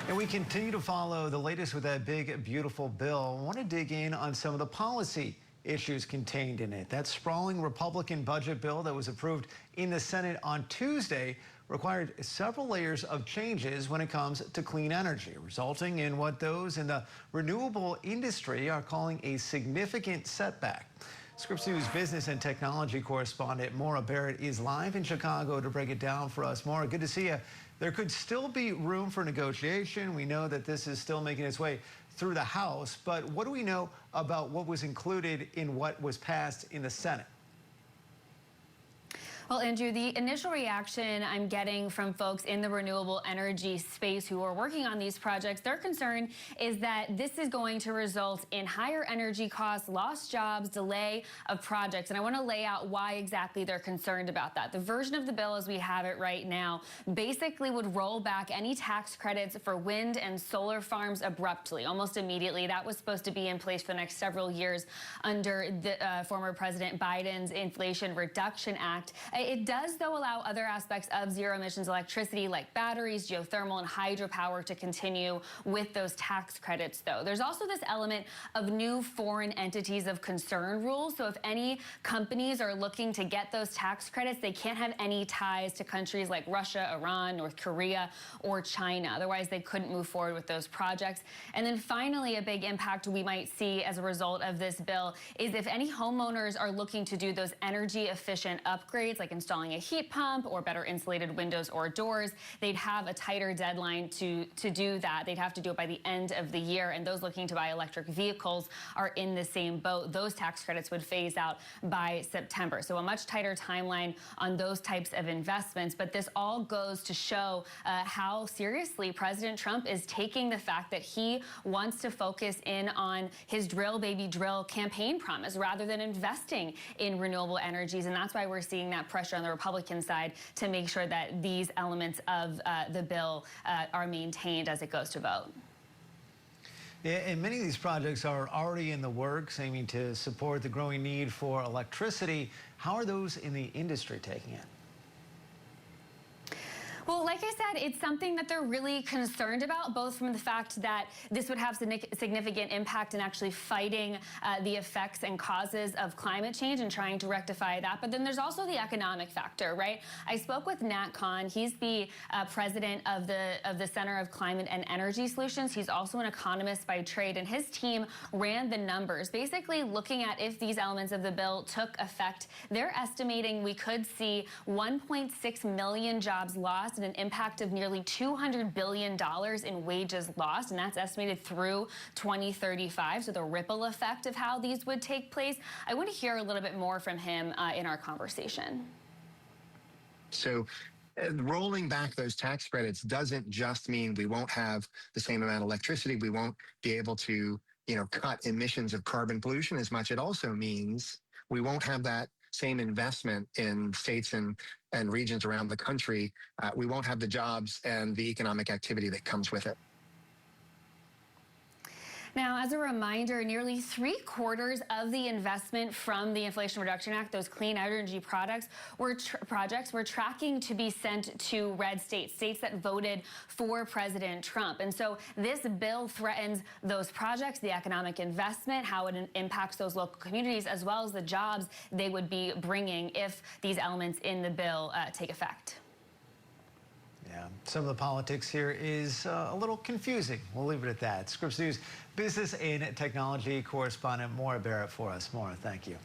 And we continue to follow the latest with that big, beautiful bill. I want to dig in on some of the policy issues contained in it. That sprawling Republican budget bill that was approved in the Senate on Tuesday required several layers of changes when it comes to clean energy, resulting in what those in the renewable industry are calling a significant setback. Scripps News business and technology correspondent Maura Barrett is live in Chicago to break it down for us. Maura, good to see you. There could still be room for negotiation. We know that this is still making its way through the House, but what do we know about what was included in what was passed in the Senate? Well, Andrew, the initial reaction I'm getting from folks in the renewable energy space who are working on these projects, their concern is that this is going to result in higher energy costs, lost jobs, delay of projects. And I want to lay out why exactly they're concerned about that. The version of the bill as we have it right now basically would roll back any tax credits for wind and solar farms abruptly, almost immediately. That was supposed to be in place for the next several years under the former President Biden's Inflation Reduction Act. It does, though, allow other aspects of zero emissions electricity like batteries, geothermal, and hydropower to continue with those tax credits, though. There's also this element of new foreign entities of concern rules. So if any companies are looking to get those tax credits, they can't have any ties to countries like Russia, Iran, North Korea, or China. Otherwise, they couldn't move forward with those projects. And then finally, a big impact we might see as a result of this bill is if any homeowners are looking to do those energy efficient upgrades, like installing a heat pump or better insulated windows or doors, they'd have a tighter deadline to do that. They'd have to do it by the end of the year, and those looking to buy electric vehicles are in the same boat. Those tax credits would phase out by September. So a much tighter timeline on those types of investments. But this all goes to show how seriously President Trump is taking the fact that he wants to focus in on his drill, baby, drill campaign promise rather than investing in renewable energies. And that's why we're seeing that pressure on the Republican side to make sure that these elements of the bill are maintained as it goes to vote. Yeah, and many of these projects are already in the works, aiming to support the growing need for electricity. How are those in the industry taking it? Well, like I said, it's something that they're really concerned about, both from the fact that this would have significant impact in actually fighting the effects and causes of climate change and trying to rectify that. But then there's also the economic factor, right? I spoke with Nat Keohane. He's the president of the Center of Climate and Energy Solutions. He's also an economist by trade, and his team ran the numbers, basically looking at if these elements of the bill took effect. They're estimating we could see 1.6 million jobs lost and an impact of nearly $200 billion in wages lost, and that's estimated through 2035. So the ripple effect of how these would take place. I want to hear a little bit more from him in our conversation. So rolling back those tax credits doesn't just mean we won't have the same amount of electricity. We won't be able to, cut emissions of carbon pollution as much. It also means we won't have that same investment in states and regions around the country. We won't have the jobs and the economic activity that comes with it. Now, as a reminder, nearly 3/4 of the investment from the Inflation Reduction Act, those clean energy projects were tracking to be sent to red states, states that voted for President Trump. And so this bill threatens those projects, the economic investment, how it impacts those local communities, as well as the jobs they would be bringing if these elements in the bill take effect. Yeah, some of the politics here is a little confusing. We'll leave it at that. Scripps News business and technology correspondent Maura Barrett for us. Maura, thank you.